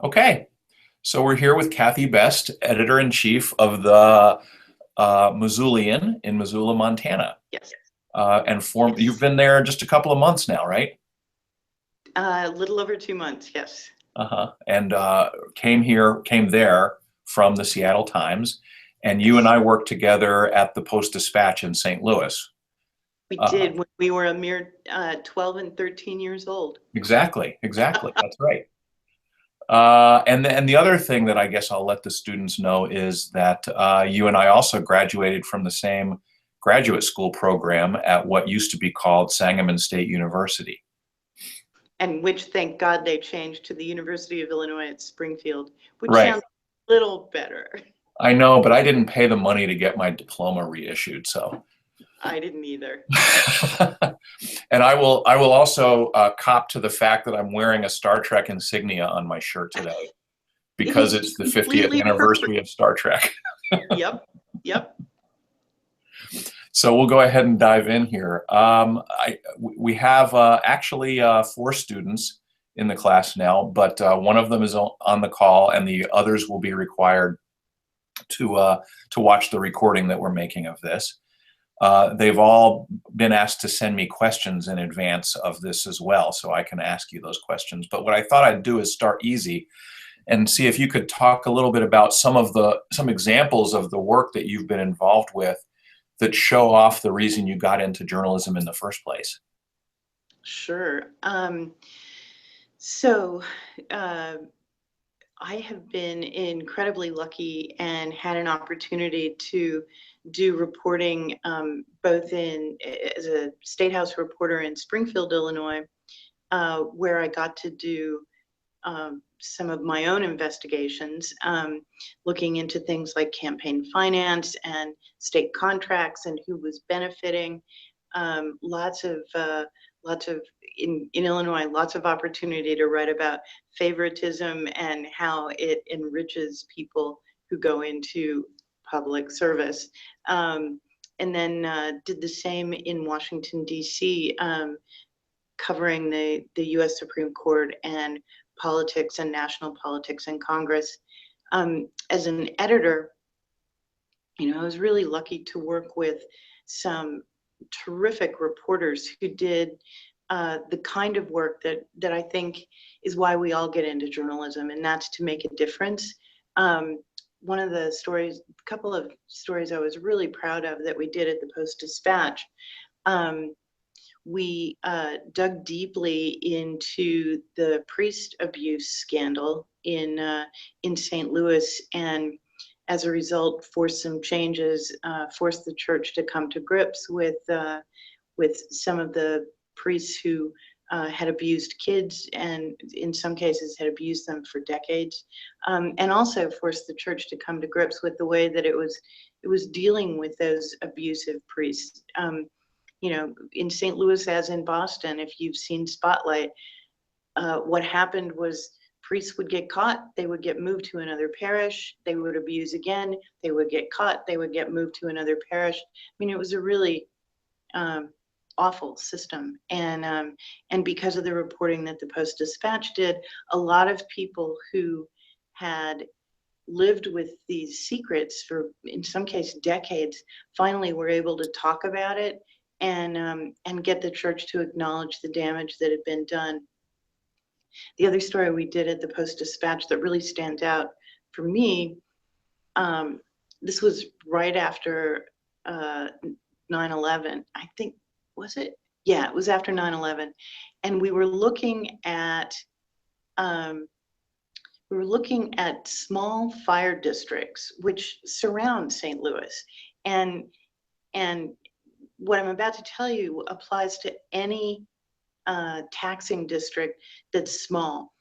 Okay, so we're here with Kathy Best, editor-in-chief of the Missoulian in Missoula, Montana. Yes. You've been there just a couple of months now, right? A little over 2 months, yes. And came there from the Seattle Times, and you and Yes. I worked together at the Post-Dispatch in St. Louis. We did when we were a mere 12 and 13 years old. Exactly, that's right. And the other thing that I guess I'll let the students know is that you and I also graduated from the same graduate school program at what used to be called Sangamon State University. And which, thank God, they changed to the University of Illinois at Springfield, which Right. sounds a little better. I know, but I didn't pay the money to get my diploma reissued, so. I didn't either. And I will also cop to the fact that I'm wearing a Star Trek insignia on my shirt today because it's the 50th anniversary of Star Trek. Yep. So we'll go ahead and dive in here. We have actually 4 students in the class now, but one of them is on the call, and the others will be required to watch the recording that we're making of this. They've all been asked to send me questions in advance of this as well, so I can ask you those questions. But what I thought I'd do is start easy and see if you could talk a little bit about some examples of the work that you've been involved with that show off the reason you got into journalism in the first place. Sure. I have been incredibly lucky and had an opportunity to do reporting both as a State House reporter in Springfield, Illinois, where I got to do some of my own investigations, looking into things like campaign finance and state contracts and who was benefiting. In Illinois, lots of opportunity to write about favoritism and how it enriches people who go into public service. And then did the same in Washington, D.C., covering the U.S. Supreme Court and politics and national politics and Congress. As an editor, I was really lucky to work with some terrific reporters who did the kind of work that I think is why we all get into journalism, and that's to make a difference. One of the stories, a couple of stories I was really proud of that we did at the Post-Dispatch, we dug deeply into the priest abuse scandal in St. Louis, and as a result forced some changes, forced the church to come to grips with some of the priests who had abused kids, and in some cases had abused them for decades, and also forced the church to come to grips with the way that it was dealing with those abusive priests. In St. Louis, as in Boston, if you've seen Spotlight, what happened was priests would get caught, they would get moved to another parish, they would abuse again, they would get caught, they would get moved to another parish. I mean, it was a really awful system. And because of the reporting that the Post-Dispatch did, a lot of people who had lived with these secrets for, in some cases, decades, finally were able to talk about it and get the church to acknowledge the damage that had been done. The other story we did at the Post-Dispatch that really stands out for me, this was right after 9/11, I think, was it? Yeah, it was after 9/11. And we were looking at small fire districts which surround St. Louis. And what I'm about to tell you applies to any taxing district that's small.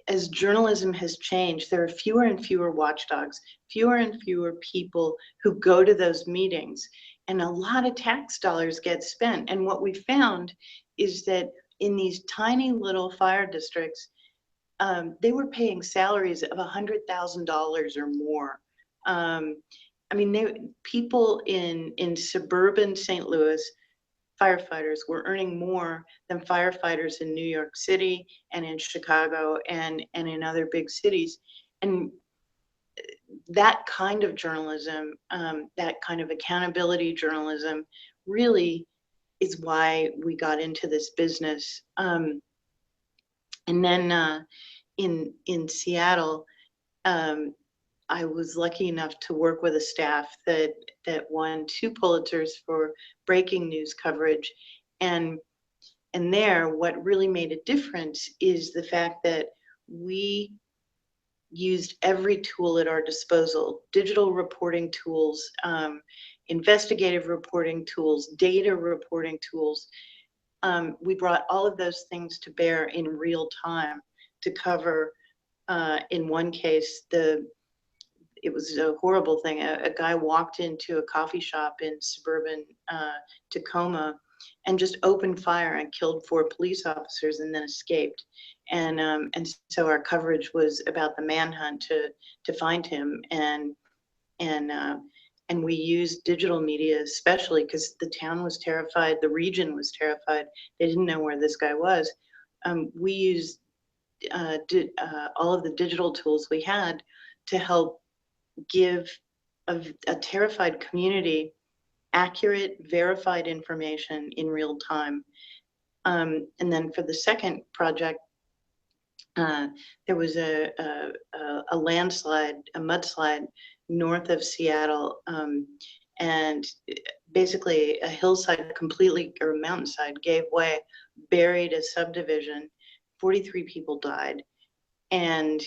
As journalism has changed, there are fewer and fewer watchdogs, fewer and fewer people who go to those meetings, and a lot of tax dollars get spent. And what we found is that in these tiny little fire districts, they were paying salaries of $100,000 or more. People in suburban St. Louis firefighters were earning more than firefighters in New York City and in Chicago and in other big cities. And that kind of journalism, that kind of accountability journalism, really is why we got into this business. And then in Seattle, I was lucky enough to work with a staff that won 2 Pulitzers for breaking news coverage. And there, what really made a difference is the fact that we used every tool at our disposal: digital reporting tools, investigative reporting tools, data reporting tools. We brought all of those things to bear in real time to cover, in one case, it was a horrible thing. A guy walked into a coffee shop in suburban Tacoma and just opened fire and killed 4 police officers and then escaped. And so our coverage was about the manhunt to find him, and we used digital media, especially because the town was terrified, the region was terrified. They didn't know where this guy was. We used all of the digital tools we had to help give a terrified community accurate, verified information in real time. And then for the second project, there was a landslide, a mudslide north of Seattle, and basically a hillside completely, or a mountainside, gave way, buried a subdivision. 43 people died. And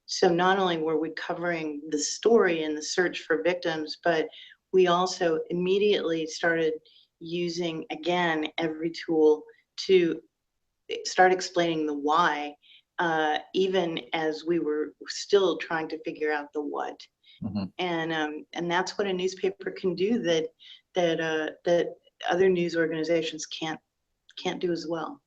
so not only were we covering the story and the search for victims, but we also immediately started using, again, every tool to start explaining the why, even as we were still trying to figure out the what. Mm-hmm. And that's what a newspaper can do that other news organizations can't do as well.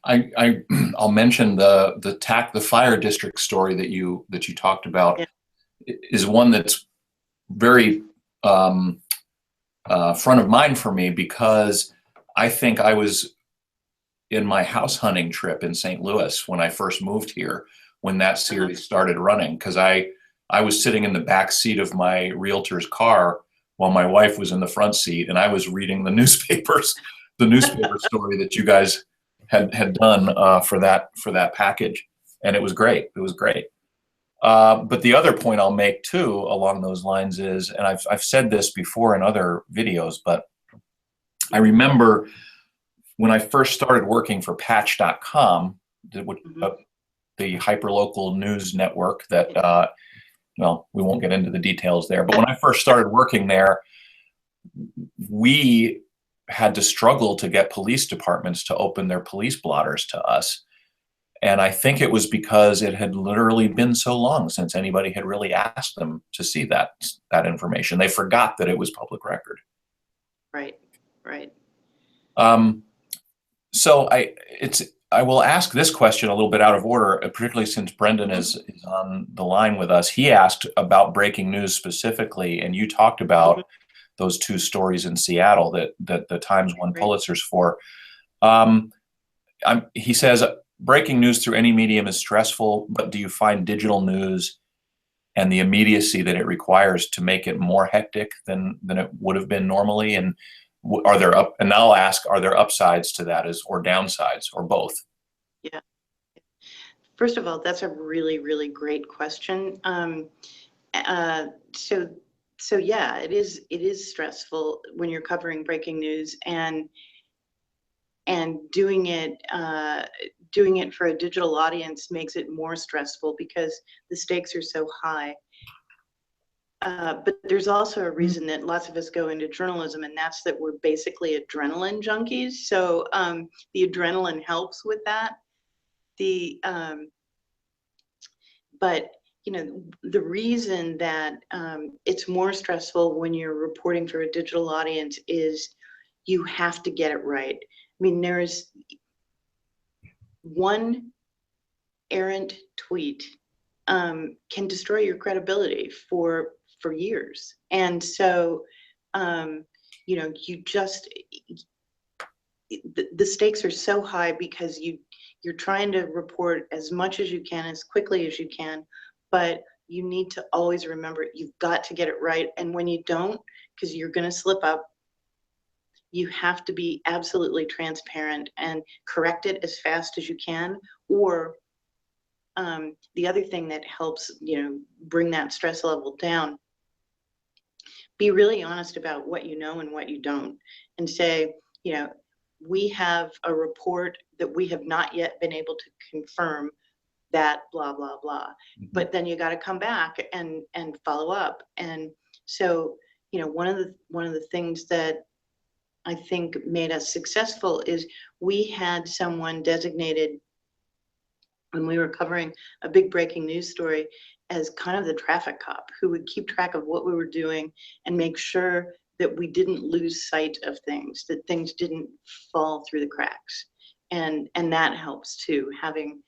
I'll mention the fire district story that you talked about. Yeah. Is one that's very front of mind for me, because I think I was in my house hunting trip in St. Louis when I first moved here, when that series started running, because I was sitting in the back seat of my realtor's car while my wife was in the front seat, and I was reading the newspapers, the newspaper story that you guys had done for that package, and it was great. It was great. But the other point I'll make too along those lines is, and I've said this before in other videos, but I remember when I first started working for Patch.com, the hyperlocal news network that, well, we won't get into the details there, but when I first started working there, we had to struggle to get police departments to open their police blotters to us. And I think it was because it had literally been so long since anybody had really asked them to see that information. They forgot that it was public record. Right, right. So I will ask this question a little bit out of order, particularly since Brendan is on the line with us. He asked about breaking news specifically, and you talked about those 2 stories in Seattle that the Times won Pulitzers for. He says, breaking news through any medium is stressful, but do you find digital news and the immediacy that it requires to make it more hectic than it would have been normally? And and I'll ask, are there upsides to that or downsides, or both? Yeah. First of all, that's a really, really great question. So yeah, it is stressful when you're covering breaking news, and doing it for a digital audience makes it more stressful because the stakes are so high. But there's also a reason that lots of us go into journalism, and that's that we're basically adrenaline junkies. So the adrenaline helps with that. But the reason that it's more stressful when you're reporting for a digital audience is you have to get it right. I mean, there's one errant tweet can destroy your credibility for years. And so you know, the stakes are so high because you're trying to report as much as you can, as quickly as you can, but you need to always remember you've got to get it right. And when you don't, because you're going to slip up, you have to be absolutely transparent and correct it as fast as you can. Or the other thing that helps, you know, bring that stress level down, be really honest about what you know and what you don't, and say, you know, we have a report that we have not yet been able to confirm that blah blah blah. Mhm. But then you got to come back and follow up. And so, you know, one of the things that I think made us successful is we had someone designated when we were covering a big breaking news story as kind of the traffic cop who would keep track of what we were doing and make sure that we didn't lose sight of things, that things didn't fall through the cracks. And that helps too, having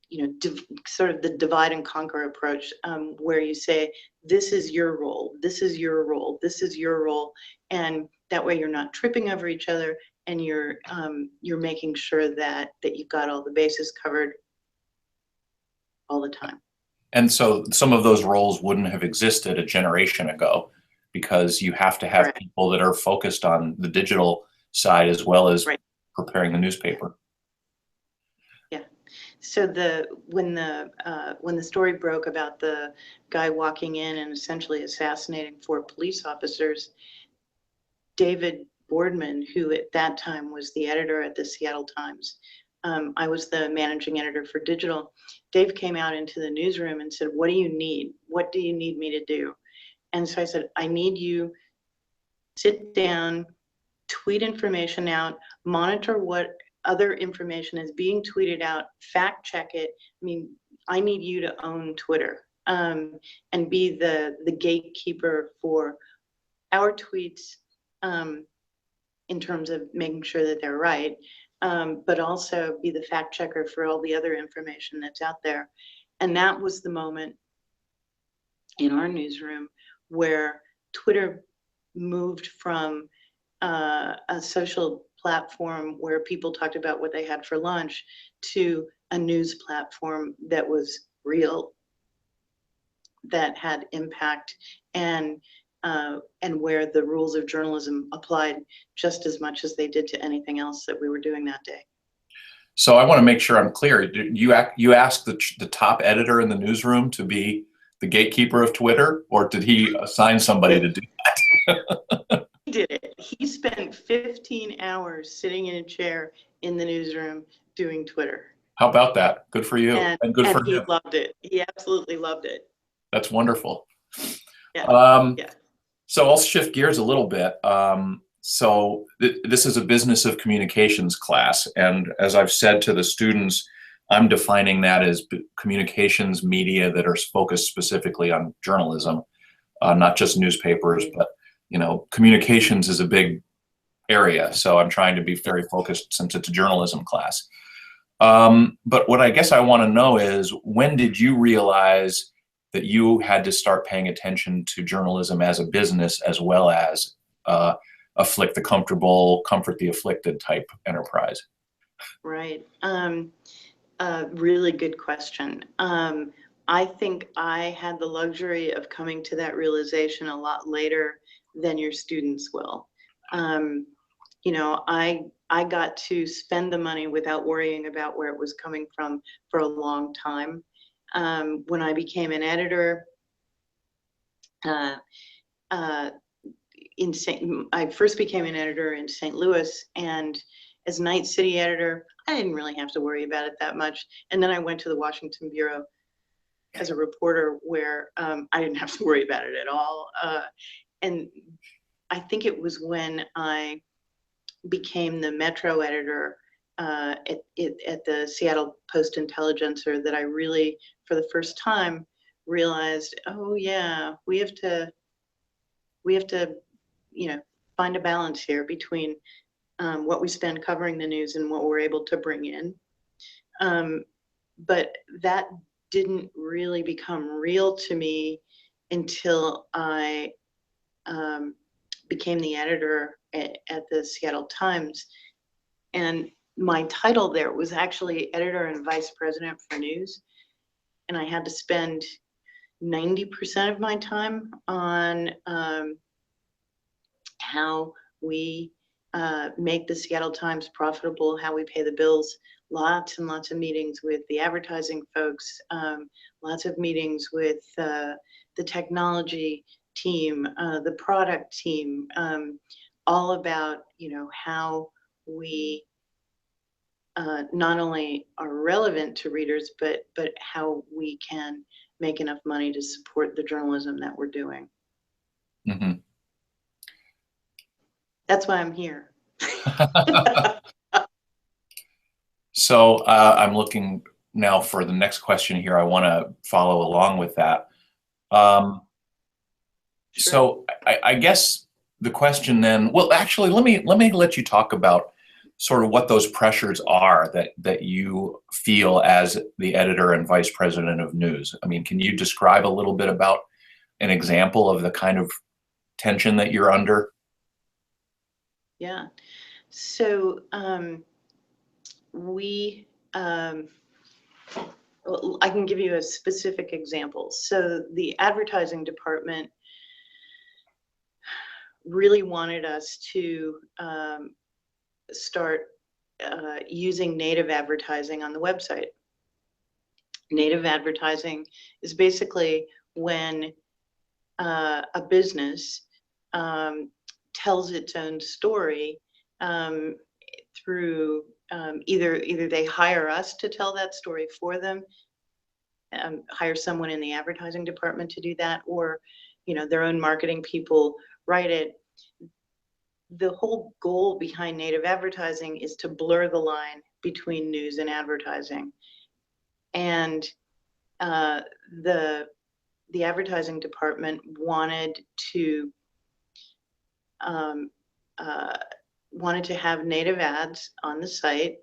you know, sort of the divide and conquer approach, where you say, this is your role, this is your role, this is your role. And that way you're not tripping over each other, and you're making sure that you've got all the bases covered all the time. And so some of those roles wouldn't have existed a generation ago, because you have to have Correct. people that are focused on the digital side as well as Right. preparing the newspaper. Yeah. So when the story broke about the guy walking in and essentially assassinating 4 police officers, David Boardman, who at that time was the editor at the Seattle Times, I was the managing editor for digital. Dave came out into the newsroom and said, what do you need? What do you need me to do? And so I said, I need you sit down, tweet information out, monitor what other information is being tweeted out, fact check it. I mean, I need you to own Twitter, and be the gatekeeper for our tweets, in terms of making sure that they're right, but also be the fact checker for all the other information that's out there. And that was the moment in our newsroom where Twitter moved from a social platform where people talked about what they had for lunch to a news platform that was real, that had impact, and where the rules of journalism applied just as much as they did to anything else that we were doing that day. So I want to make sure I'm clear. You asked the top editor in the newsroom to be the gatekeeper of Twitter, or did he assign somebody to do that? He did it. He spent 15 hours sitting in a chair in the newsroom doing Twitter. How about that? Good for you, and good for he him. loved it. He absolutely loved it. That's wonderful. Yeah. Yeah. So I'll shift gears a little bit. So this is a business of communications class, and as I've said to the students, I'm defining that as communications media that are focused specifically on journalism, not just newspapers, but you know, communications is a big area. So I'm trying to be very focused since it's a journalism class. But what I guess I want to know is, when did you realize that you had to start paying attention to journalism as a business as well as afflict the comfortable, comfort the afflicted type enterprise? Right. Really good question. I think I had the luxury of coming to that realization a lot later than your students will. You know, I got to spend the money without worrying about where it was coming from for a long time. When I became an editor, I first became an editor in St. Louis, and as night city editor, I didn't really have to worry about it that much. And then I went to the Washington Bureau as a reporter, where I didn't have to worry about it at all. And I think it was when I became the Metro editor at the Seattle Post-Intelligencer that I really, for the first time, realized, oh yeah, we have to, you know, find a balance here between what we spend covering the news and what we're able to bring in. But that didn't really become real to me until I became the editor at the Seattle Times. And my title there was actually editor and vice president for news. And I had to spend 90% of my time on how we make the Seattle Times profitable, how we pay the bills. Lots and lots of meetings with the advertising folks, lots of meetings with the technology team, the product team, all about, you know, how we not only are relevant to readers, but how we can make enough money to support the journalism that we're doing. Mm-hmm. That's why I'm here. So I'm looking now for the next question here. I want to follow along with that. Sure. So I guess the question then, well, actually, let me let you talk about sort of what those pressures are that you feel as the editor and vice president of news. I mean, can you describe a little bit about an example of the kind of tension that you're under? Yeah. So I can give you a specific example. So the advertising department really wanted us to start using native advertising on the website. Native advertising is basically when a business tells its own story through either they hire us to tell that story for them, hire someone in the advertising department to do that, or you know, their own marketing people write it. The whole goal behind native advertising is to blur the line between news and advertising. And the advertising department wanted to have native ads on the site,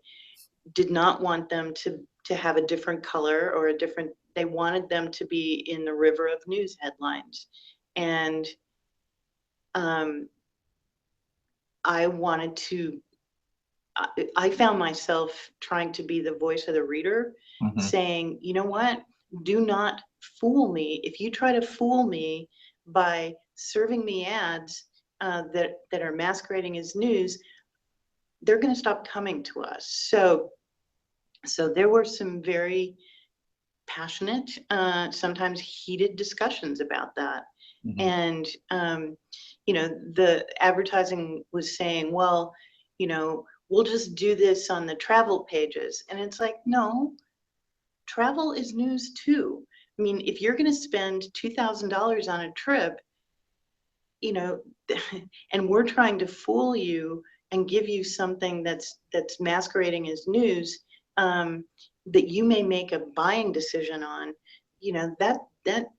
did not want them to have a different color or a different, they wanted them to be in the river of news headlines. And I found myself trying to be the voice of the reader, Mm-hmm. saying, you know what, do not fool me. If you try to fool me by serving me ads that are masquerading as news, they're going to stop coming to us. So there were some very passionate, sometimes heated discussions about that. Mm-hmm. And, you know, the advertising was saying, well, you know, we'll just do this on the travel pages. And it's like, no, travel is news too. I mean, if you're going to spend $2,000 on a trip, you know, and we're trying to fool you and give you something that's masquerading as news, that you may make a buying decision on, you know, that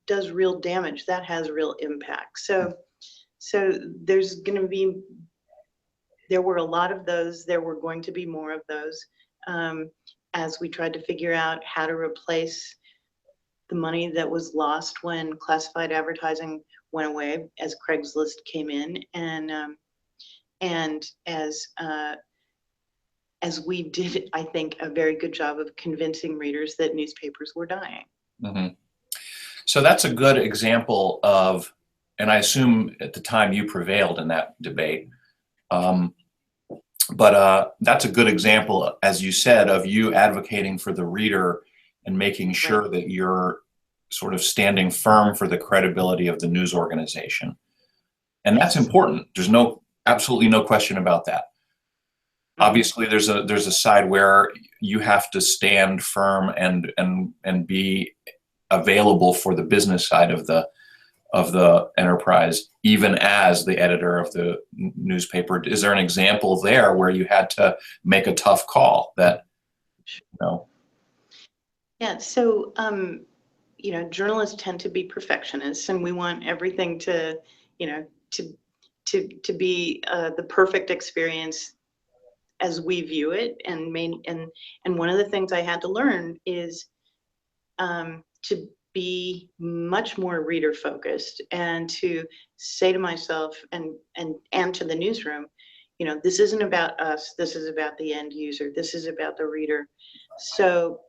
does real damage. That has real impact. So there's going to be, there were a lot of those. There were going to be more of those as we tried to figure out how to replace the money that was lost when classified advertising went away, as Craigslist came in, and as we did, I think, a very good job of convincing readers that newspapers were dying. Mm-hmm. So that's a good example of, and I assume at the time you prevailed in that debate, but that's a good example, as you said, of you advocating for the reader and making sure right. that you're sort of standing firm for the credibility of the news organization. And that's important. There's absolutely no question about that. Obviously, there's a side where you have to stand firm and be available for the business side of the enterprise, even as the editor of the newspaper. Is there an example there where you had to make a tough call that, you know? Yeah. So, you know, journalists tend to be perfectionists, and we want everything to, you know, to be the perfect experience as we view it. And one of the things I had to learn is to be much more reader focused, and to say to myself and to the newsroom, you know, this isn't about us, this is about the end user, this is about the reader. So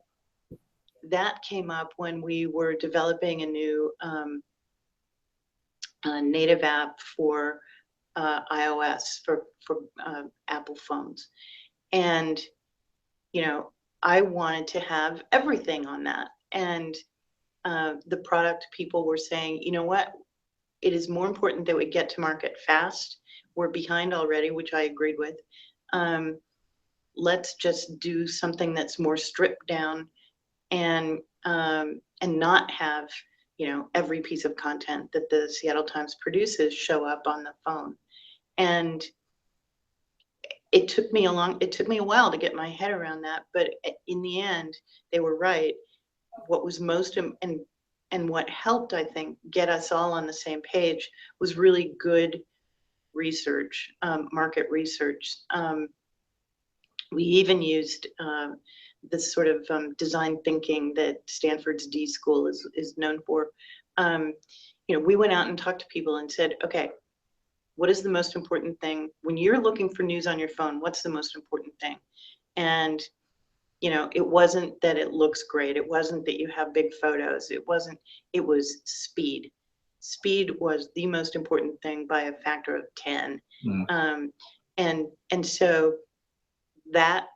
that came up when we were developing a new native app for iOS, for Apple phones. And, you know, I wanted to have everything on that. And the product people were saying, you know what, it is more important that we get to market fast. We're behind already, which I agreed with. Let's just do something that's more stripped down, and not have, you know, every piece of content that the Seattle Times produces show up on the phone. And it took me a while to get my head around that, but in the end, they were right. What was most and what helped, I think, get us all on the same page was really good research, market research. We even used this sort of design thinking that Stanford's D School is known for. You know, we went out and talked to people and said, okay, what is the most important thing when you're looking for news on your phone? What's the most important thing? And, you know, it wasn't that it looks great. It wasn't that you have big photos. It was speed. Speed was the most important thing by a factor of 10. And so that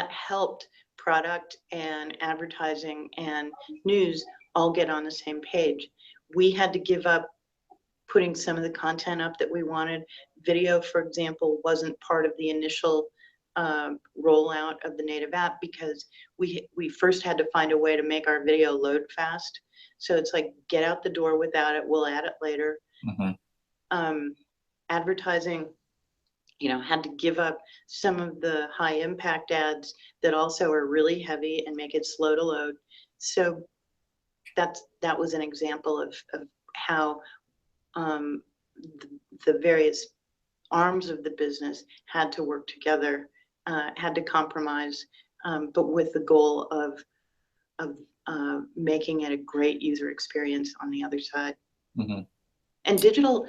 helped product and advertising and news all get on the same page. We had to give up putting some of the content up that we wanted. Video, for example, wasn't part of the initial rollout of the native app, because we first had to find a way to make our video load fast. So it's like, get out the door without it, we'll add it later. Advertising, you know, had to give up some of the high impact ads that also are really heavy and make it slow to load. So that was an example of how the various arms of the business had to work together, had to compromise, but with the goal of making it a great user experience on the other side. And digital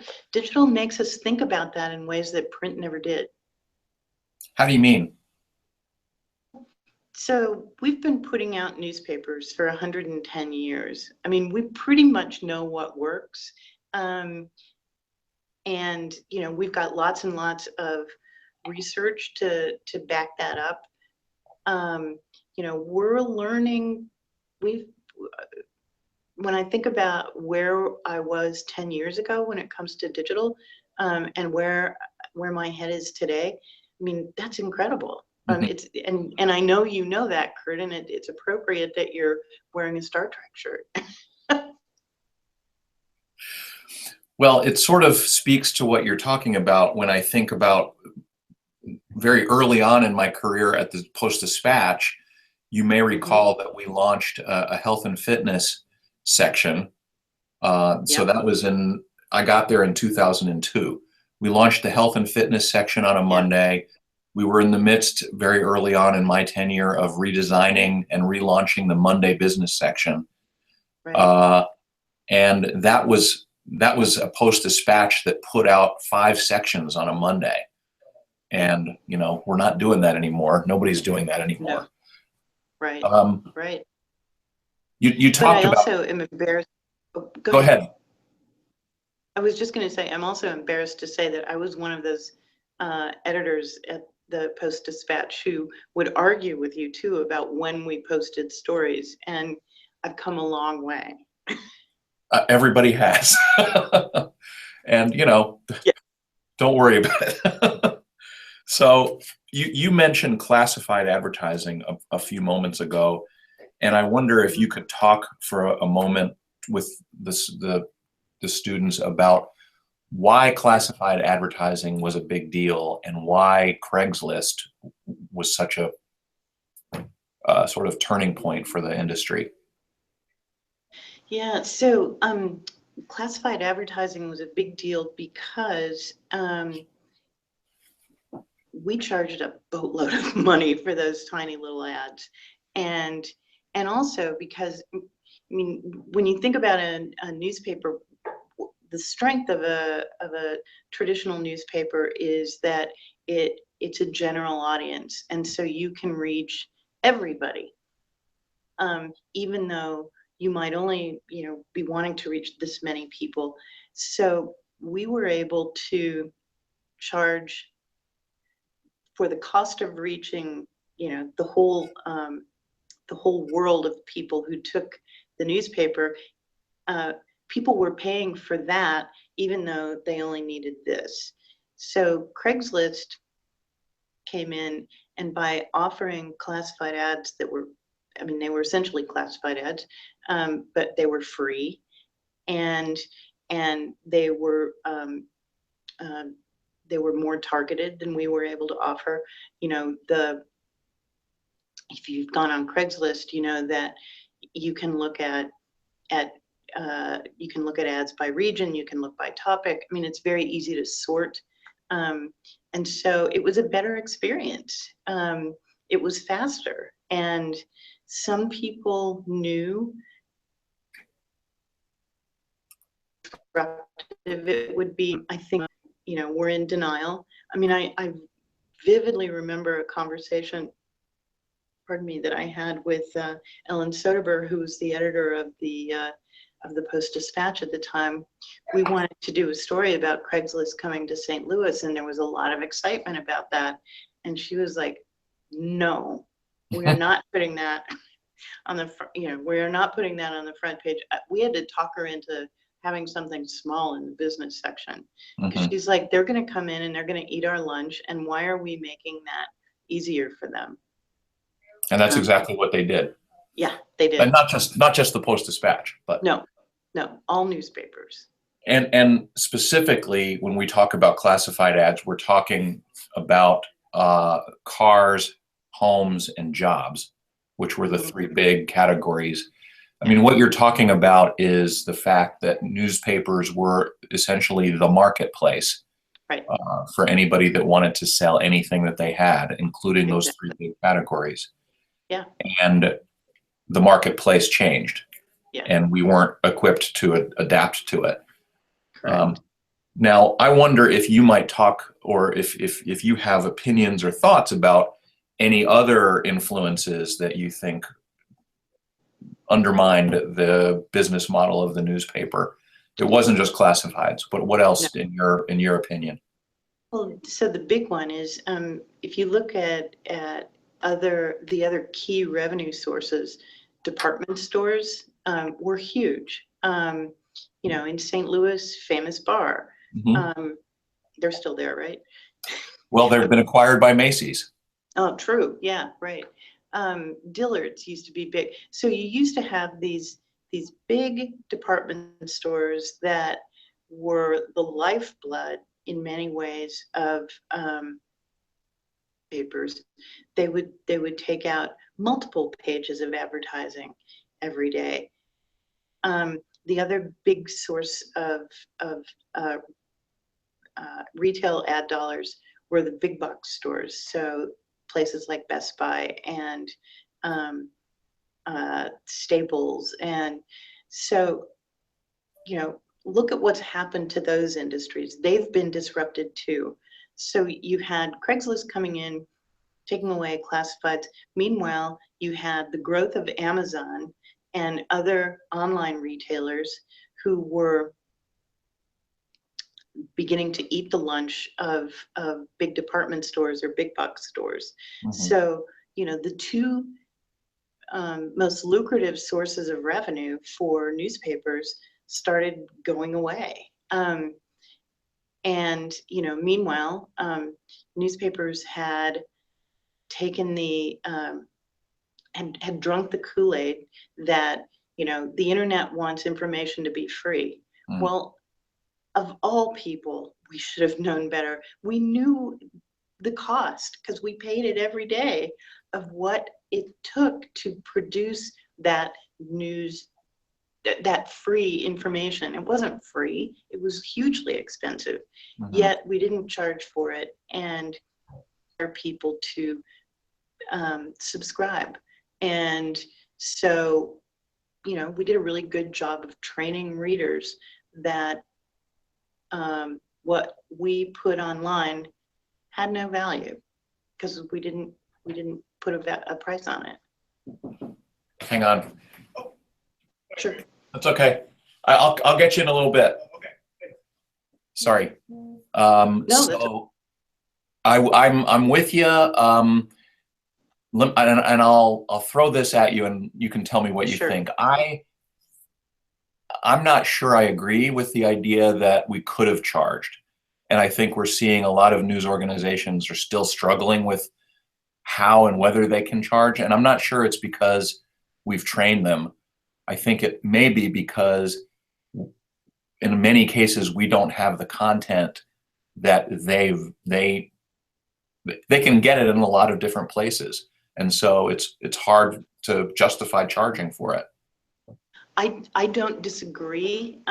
makes us think about that in ways that print never did. How do you mean? So we've been putting out newspapers for 110 years. I mean, we pretty much know what works. And, you know, we've got lots and lots of research to back that up. You know, we're learning. When I think about where I was 10 years ago when it comes to digital, and where my head is today, I mean, that's incredible. It's and I know you know that, Kurt, and it's appropriate that you're wearing a Star Trek shirt. Well, it sort of speaks to what you're talking about when I think about very early on in my career at the Post-Dispatch. You may recall that we launched a health and fitness section. So that was I got there in 2002. We launched the health and fitness section on a Monday. We were in the midst, very early on in my tenure, of redesigning and relaunching the Monday business section. And that was a Post-Dispatch that put out 5 sections on a Monday. And, you know, we're not doing that anymore. Nobody's doing that anymore. No. Right. Right. You talked about. I also am embarrassed. Oh, go ahead. I was just going to say, I'm also embarrassed to say that I was one of those editors at the Post-Dispatch who would argue with you too about when we posted stories, and I've come a long way. Everybody has. And, you know, don't worry about it. So you mentioned classified advertising a few moments ago, and I wonder if you could talk for a moment with the students about why classified advertising was a big deal and why Craigslist was such a sort of turning point for the industry. Yeah, so classified advertising was a big deal because we charged a boatload of money for those tiny little ads, and also because I mean, when you think about a newspaper, the strength of a traditional newspaper is that it's a general audience, and so you can reach everybody, even though you might only be wanting to reach this many people. So we were able to charge for the cost of reaching the whole world of people who took the newspaper. People were paying for that even though they only needed this. So Craigslist came in, and by offering classified ads that were, I mean, they were essentially classified ads, but they were free, and they were more targeted than we were able to offer. If you've gone on Craigslist, you know that you can look at ads by region, you can look by topic. I mean, it's very easy to sort. And so it was a better experience. It was faster. And some people knew it would be, I think, we're in denial. I mean, I vividly remember a conversation, pardon me, that I had with Ellen Soderbergh, who was the editor of the Post-Dispatch at the time. We wanted to do a story about Craigslist coming to St. Louis, and there was a lot of excitement about that. And she was like, "No, we are not putting that on the we are not putting that on the front page." We had to talk her into having something small in the business section, because she's like, "They're going to come in and they're going to eat our lunch, and why are we making that easier for them?" And that's exactly what they did. Yeah, they did. And not just the Post-Dispatch, but no, all newspapers. And specifically, when we talk about classified ads, we're talking about cars, homes, and jobs, which were the three big categories. I mean, what you're talking about is the fact that newspapers were essentially the marketplace, right, for anybody that wanted to sell anything that they had, including those three big categories. Yeah. And the marketplace changed, and we weren't equipped to adapt to it. Now, I wonder if you might talk, or if you have opinions or thoughts about any other influences that you think undermined the business model of the newspaper. It wasn't just classifieds, but what else in your opinion? Well, so the big one is, if you look at the other key revenue sources, department stores were huge. In St. Louis, Famous Bar. They're still there, right? Well, they've been acquired by Macy's. Oh, true. Yeah, right. Dillard's used to be big. So you used to have these big department stores that were the lifeblood in many ways of papers. They would take out multiple pages of advertising every day. The other big source of retail ad dollars were the big box stores. So places like Best Buy and Staples. And so, look at what's happened to those industries. They've been disrupted too. So you had Craigslist coming in, taking away classifieds. Meanwhile, you had the growth of Amazon and other online retailers who were beginning to eat the lunch of big department stores or big box stores. So, the two most lucrative sources of revenue for newspapers started going away. Meanwhile, newspapers had taken had drunk the Kool-Aid that, the internet wants information to be free. Well, of all people, we should have known better. We knew the cost, because we paid it every day, of what it took to produce that news, that free information. It wasn't free. It was hugely expensive. Yet we didn't charge for it, and for people to subscribe. And so we did a really good job of training readers that what we put online had no value because we didn't put a price on it. Hang on. Sure. That's okay. I'll get you in a little bit. Sorry. No, so I'm with you. And I'll throw this at you, and you can tell me what you Sure. think. I'm not sure I agree with the idea that we could have charged, and I think we're seeing a lot of news organizations are still struggling with how and whether they can charge, and I'm not sure it's because we've trained them. I think it may be because in many cases we don't have the content that they can get it in a lot of different places, and so it's hard to justify charging for it. I don't disagree.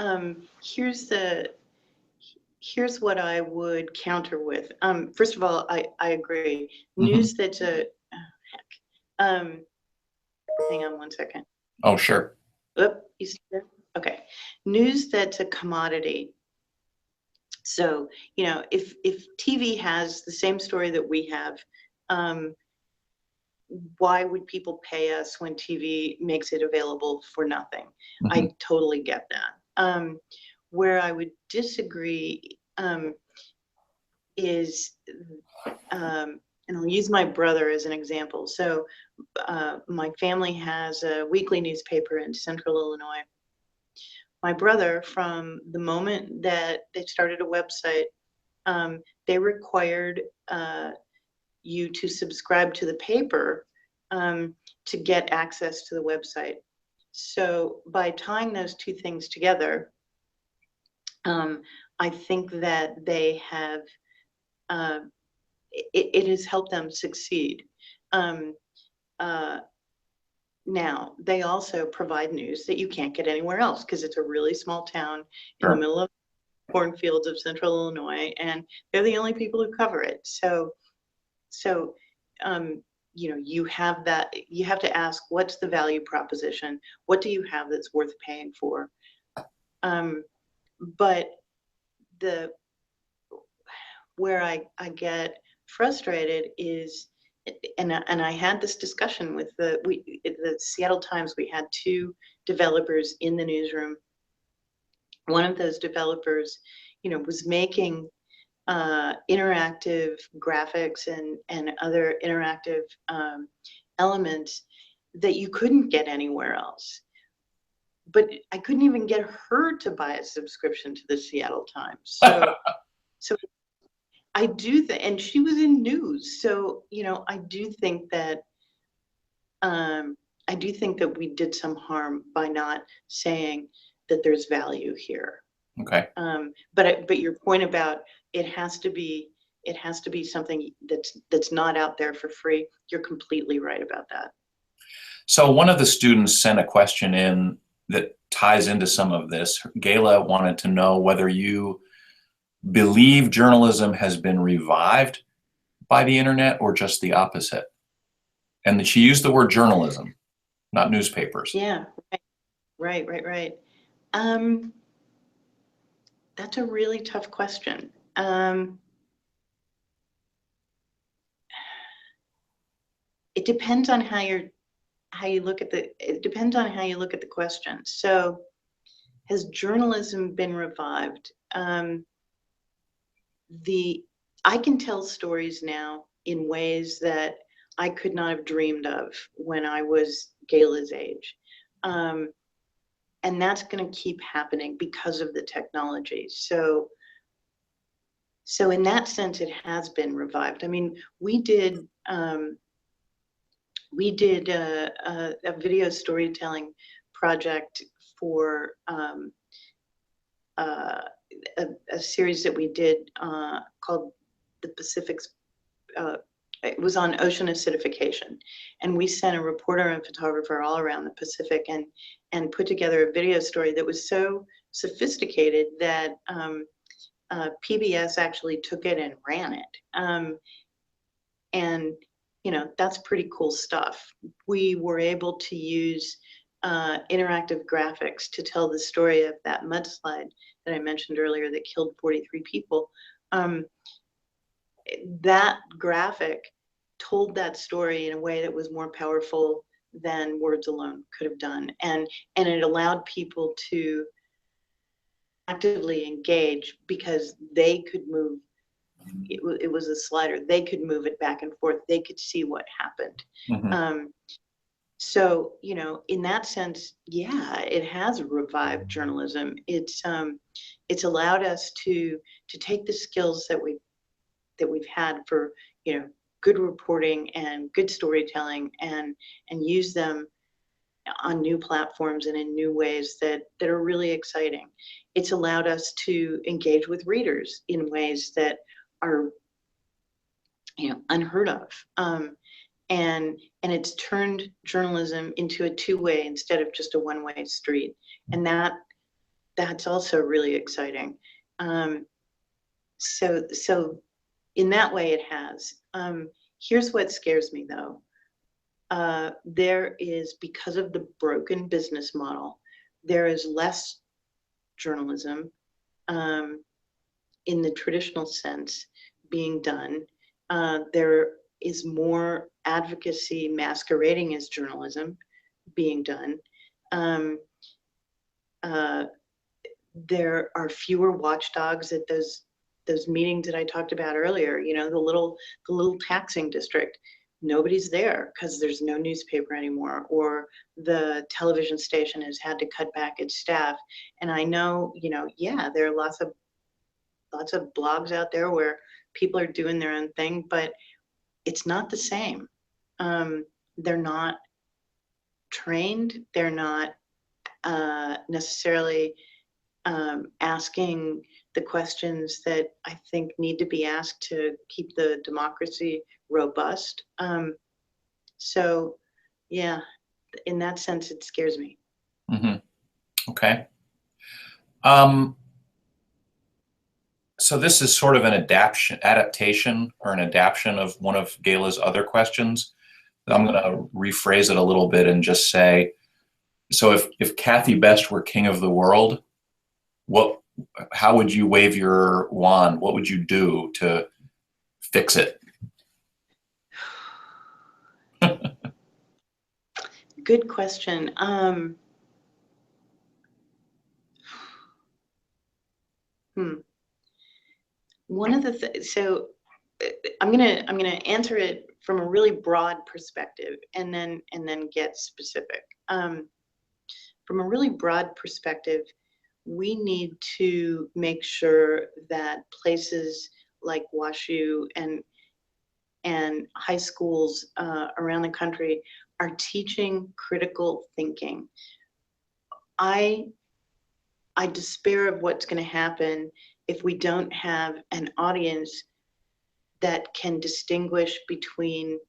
Here's what I would counter with. First of all, I agree. News that's hang on one second. Oh, sure. Oop, you still there? Okay. News that's a commodity. So, if TV has the same story that we have, why would people pay us when TV makes it available for nothing? I totally get that. Where I would disagree is, and I'll use my brother as an example. So my family has a weekly newspaper in Central Illinois. My brother, from the moment that they started a website, they required you to subscribe to the paper to get access to the website. So by tying those two things together, I think that they have, it has helped them succeed. Now, they also provide news that you can't get anywhere else because it's a really small town in the middle of cornfields of Central Illinois, and they're the only people who cover it. So you have that, you have to ask, what's the value proposition? What do you have that's worth paying for? But where I get frustrated is, and I had this discussion with the Seattle Times. We had two developers in the newsroom. One of those developers, was making interactive graphics and other interactive elements that you couldn't get anywhere else. But I couldn't even get her to buy a subscription to the Seattle Times. So I do think, and she was in news. So, I do think that we did some harm by not saying that there's value here. Okay. But your point about it has to be something that's not out there for free. You're completely right about that. So one of the students sent a question in that ties into some of this. Gayla wanted to know whether you believe journalism has been revived by the internet or just the opposite. And she used the word journalism, not newspapers. Yeah, right. That's a really tough question. It depends on how you look at the question. So, has journalism been revived? I can tell stories now in ways that I could not have dreamed of when I was Gayla's age. And that's going to keep happening because of the technology. So in that sense, it has been revived. I mean, we did a video storytelling project for a series that we did called The Pacific's. It was on ocean acidification, and we sent a reporter and photographer all around the Pacific and put together a video story that was so sophisticated that PBS actually took it and ran it. And that's pretty cool stuff. We were able to use interactive graphics to tell the story of that mudslide that I mentioned earlier that killed 43 people. That graphic told that story in a way that was more powerful than words alone could have done. And it allowed people to actively engage because they could move. It was a slider. They could move it back and forth. They could see what happened. Mm-hmm. So, in that sense, yeah, it has revived journalism. It's allowed us to take the skills that we've had for, good reporting and good storytelling and use them on new platforms and in new ways that are really exciting. It's allowed us to engage with readers in ways that are, unheard of. And it's turned journalism into a two-way instead of just a one-way street. And that's also really exciting. So in that way it has. Here's what scares me though. There is, because of the broken business model, there is less journalism in the traditional sense being done. There is more advocacy masquerading as journalism being done. There are fewer watchdogs at those meetings that I talked about earlier. The little taxing district. Nobody's there because there's no newspaper anymore, or the television station has had to cut back its staff. And I know, yeah, there are lots of blogs out there where people are doing their own thing, but it's not the same. They're not trained. They're not necessarily asking the questions that I think need to be asked to keep the democracy robust. So, yeah, in that sense, it scares me. Mm-hmm. Okay. So this is sort of an adaptation or an adaptation of one of Gayla's other questions. I'm going to rephrase it a little bit and just say, so if Kathy Best were king of the world, how would you wave your wand? What would you do to fix it? Good question. One of the things, so I'm gonna answer it from a really broad perspective and then get specific. From a really broad perspective, we need to make sure that places like WashU and high schools around the country are teaching critical thinking. I despair of what's going to happen if we don't have an audience that can distinguish between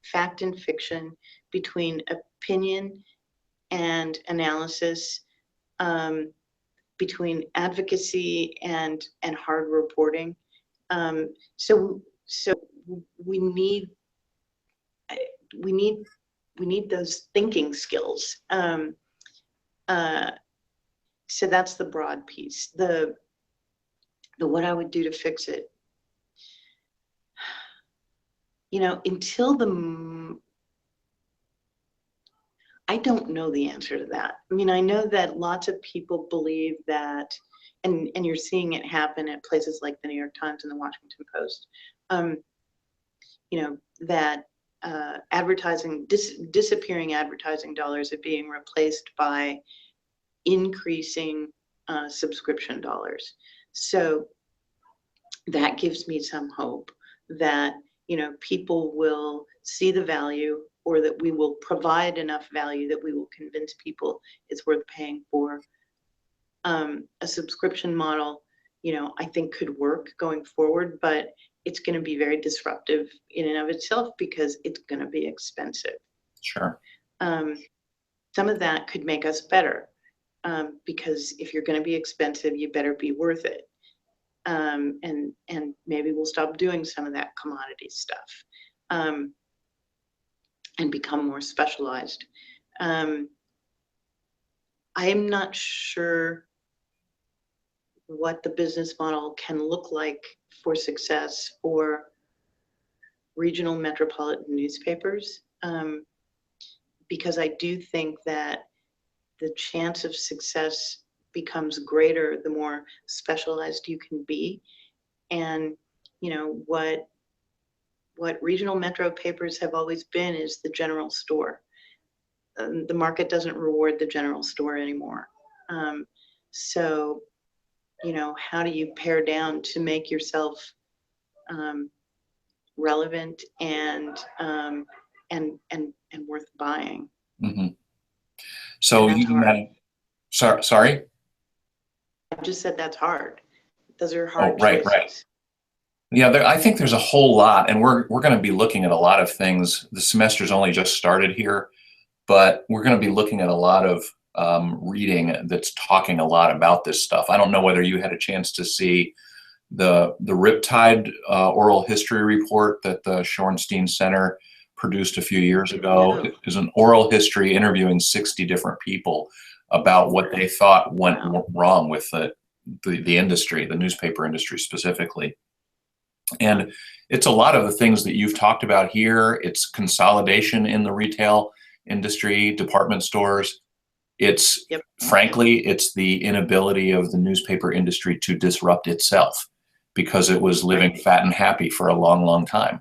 fact and fiction, between opinion and analysis, between advocacy and hard reporting. So we need those thinking skills. So that's the broad piece. The what I would do to fix it. I don't know the answer to that. I mean, I know that lots of people believe that, and you're seeing it happen at places like the New York Times and the Washington Post, that disappearing advertising dollars are being replaced by increasing subscription dollars. So that gives me some hope that people will see the value, or that we will provide enough value that we will convince people it's worth paying for. A subscription model, I think could work going forward, but it's going to be very disruptive in and of itself because it's going to be expensive. Sure. Some of that could make us better, because if you're going to be expensive, you better be worth it. And maybe we'll stop doing some of that commodity stuff, and become more specialized. I'm not sure what the business model can look like for success for regional metropolitan newspapers, because I do think that the chance of success becomes greater the more specialized you can be. And what regional metro papers have always been is the general store. The market doesn't reward the general store anymore. So, how do you pare down to make yourself relevant and worth buying? Mm-hmm. So And that's hard. Sorry. I just said that's hard. Those are Oh, hard right, choices. right. Yeah, I think there's a whole lot, and we're going to be looking at a lot of things. The semester's only just started here, but we're going to be looking at a lot of reading that's talking a lot about this stuff. I don't know whether you had a chance to see the Riptide oral history report that the Shorenstein Center produced a few years ago. No. It is an oral history interviewing 60 different people about what they thought went wrong with the industry, the newspaper industry specifically. And it's a lot of the things that you've talked about here. It's consolidation in the retail industry, department stores. It's frankly, it's the inability of the newspaper industry to disrupt itself because it was living fat and happy for a long, long time.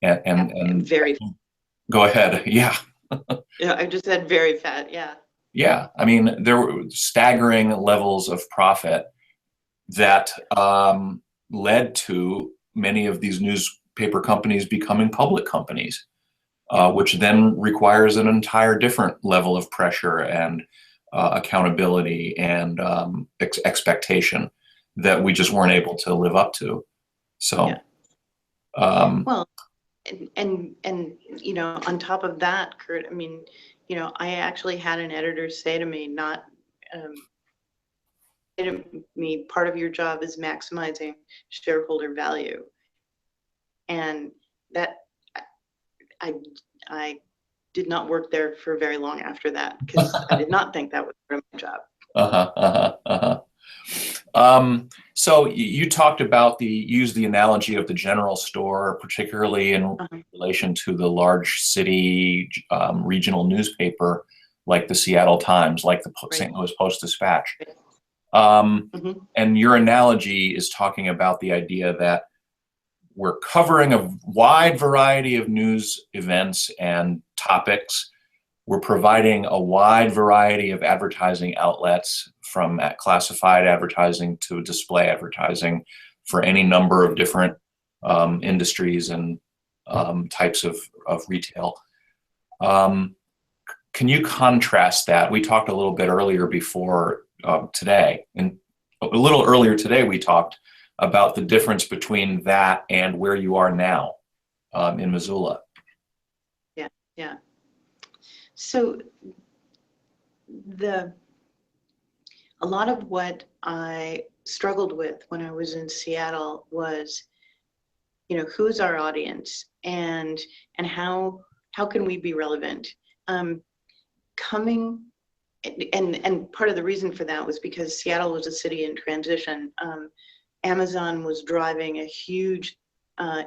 And very. Go ahead. Yeah. Yeah, I just said very fat. Yeah. Yeah. I mean, there were staggering levels of profit that led to many of these newspaper companies becoming public companies, which then requires an entire different level of pressure and accountability and expectation that we just weren't able to live up to. So, well, and on top of that, Kurt, I mean, I actually had an editor say to me, part of your job is maximizing shareholder value, and that I did not work there for very long after that because I did not think that was my job. So you talked about use the analogy of the general store, particularly in relation to the large city regional newspaper like the Seattle Times, like the St. Louis Post-Dispatch. And your analogy is talking about the idea that we're covering a wide variety of news events and topics. We're providing a wide variety of advertising outlets, from classified advertising to display advertising, for any number of different industries and types of retail. Can you contrast that? We talked a little bit earlier before today, and a little earlier today we talked about the difference between that and where you are now in Missoula. Yeah. So a lot of what I struggled with when I was in Seattle was, who's our audience and how can we be relevant? And part of the reason for that was because Seattle was a city in transition. Amazon was driving a huge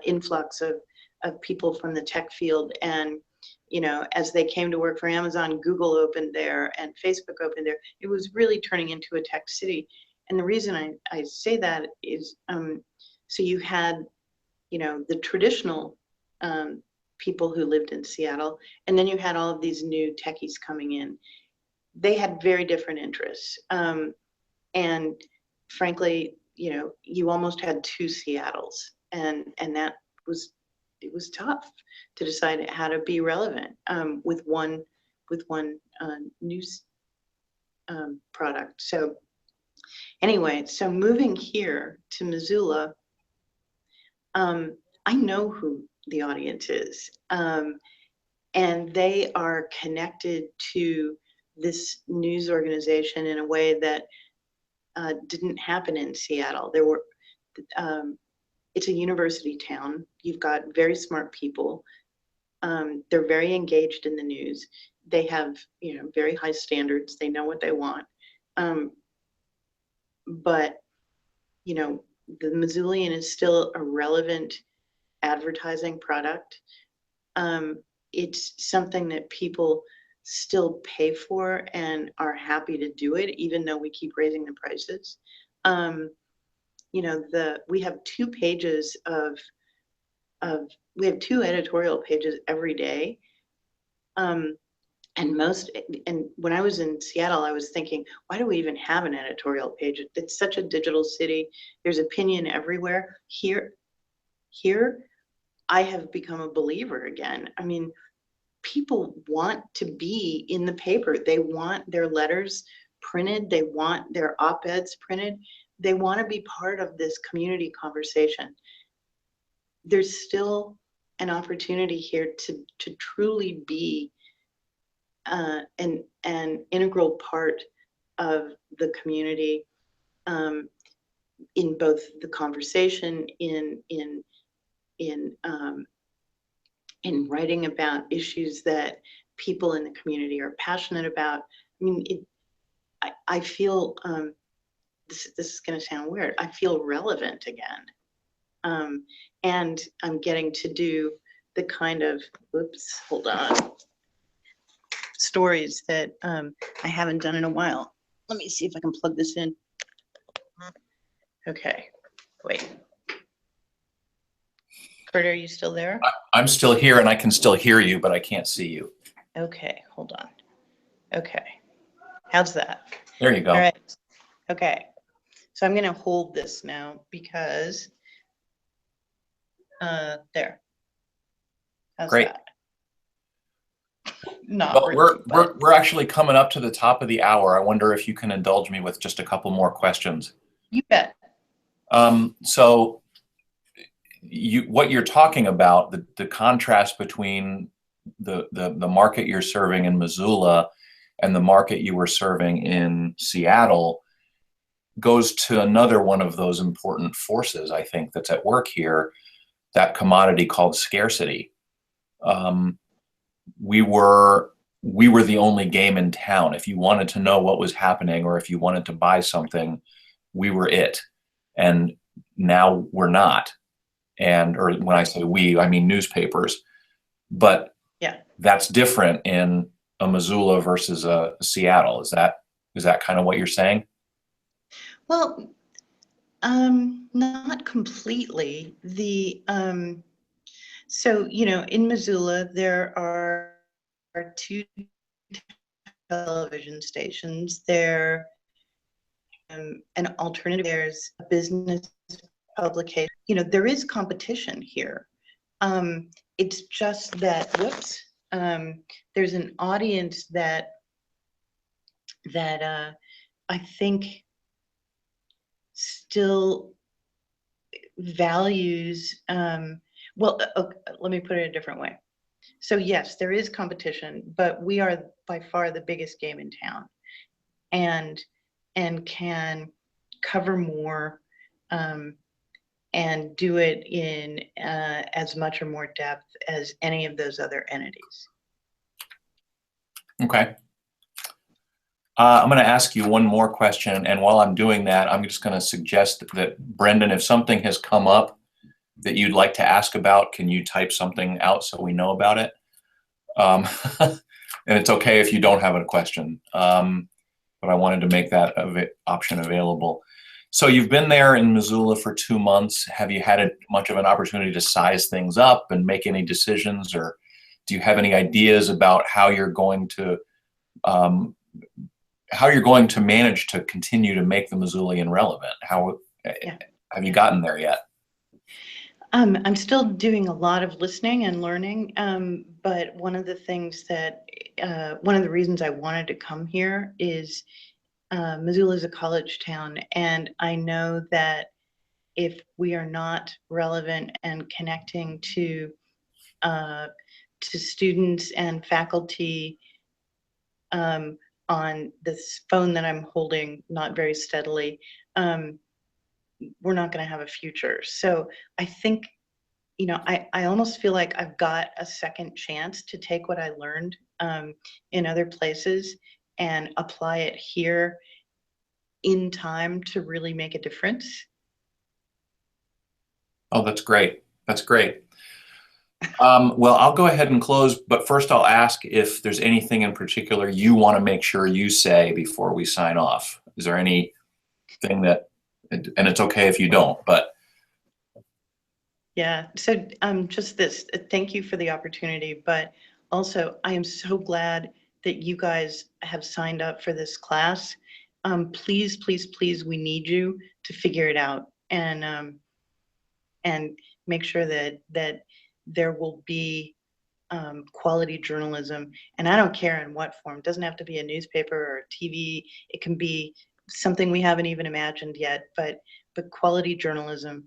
influx of people from the tech field, and as they came to work for Amazon, Google opened there and Facebook opened there. It was really turning into a tech city. And the reason I say that is, so you had, the traditional people who lived in Seattle, and then you had all of these new techies coming in. They had very different interests. And frankly, you almost had two Seattles, and that it was tough to decide how to be relevant with one news product. So anyway, so moving here to Missoula, I know who the audience is, and they are connected to this news organization in a way that didn't happen in Seattle. There were it's a university town. You've got very smart people. They're very engaged in the news. they have, very high standards. They know what they want. But, the Missoulian is still a relevant advertising product. It's something that people still pay for and are happy to do it, even though we keep raising the prices. We have 2 pages we have 2 editorial pages every day. And when I was in Seattle, I was thinking, why do we even have an editorial page? It's such a digital city. There's opinion everywhere. Here, I have become a believer again. I mean, people want to be in the paper. They want their letters printed. They want their op-eds printed. They want to be part of this community conversation. There's still an opportunity here to truly be an integral part of the community, in both the conversation, in writing about issues that people in the community are passionate about. I mean, I feel, this is going to sound weird, I feel relevant again. And I'm getting to do the kind of, hold on, stories that I haven't done in a while. Let me see if I can plug this in. Okay, wait. Kurt, are you still there? I'm still here and I can still hear you, but I can't see you. Okay, hold on. Okay, how's that? There you go. All right, okay. So I'm gonna hold this now because, there. How's Great. that? Not Well, really, we're actually coming up to the top of the hour. I wonder if you can indulge me with just a couple more questions. You bet. So what you're talking about, the contrast between the market you're serving in Missoula and the market you were serving in Seattle goes to another one of those important forces, I think, that's at work here, that commodity called scarcity. We were the only game in town. If you wanted to know what was happening or if you wanted to buy something, we were it. And now we're not. Or when I say we, I mean newspapers. But yeah, that's different in a Missoula versus a Seattle. Is that kind of what you're saying? Well, not completely. So, in Missoula, there are 2 television stations. There, an alternative, there's a business publication. There is competition here. It's just that, there's an audience that I think still values, let me put it a different way. So yes, there is competition, but we are by far the biggest game in town, and can cover more, and do it in as much or more depth as any of those other entities. Okay. I'm going to ask you one more question, and while I'm doing that, I'm just going to suggest that, Brendan, if something has come up that you'd like to ask about, can you type something out so we know about it? And it's okay if you don't have a question, but I wanted to make that option available. So you've been there in Missoula for 2 months. Have you had much of an opportunity to size things up and make any decisions, or do you have any ideas about how you're going to manage to continue to make the Missoulian relevant? Have you gotten there yet? I'm still doing a lot of listening and learning, but one of the things that, one of the reasons I wanted to come here is Missoula is a college town, and I know that if we are not relevant and connecting to students and faculty on this phone that I'm holding not very steadily, we're not going to have a future. So I think, I almost feel like I've got a second chance to take what I learned in other places and apply it here in time to really make a difference. Oh, that's great. That's great. Well, I'll go ahead and close, but first I'll ask if there's anything in particular you want to make sure you say before we sign off. Is there anything that, and it's okay if you don't, but. Yeah, so just this, thank you for the opportunity, but also I am so glad that you guys have signed up for this class. Please, please, please, we need you to figure it out and make sure that there will be quality journalism. And I don't care in what form. It doesn't have to be a newspaper or TV. It can be something we haven't even imagined yet, but quality journalism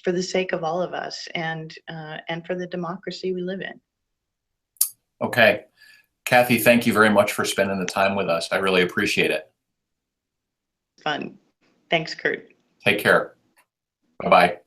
for the sake of all of us and for the democracy we live in. Okay. Kathy, thank you very much for spending the time with us. I really appreciate it. Fun. Thanks, Kurt. Take care. Bye-bye.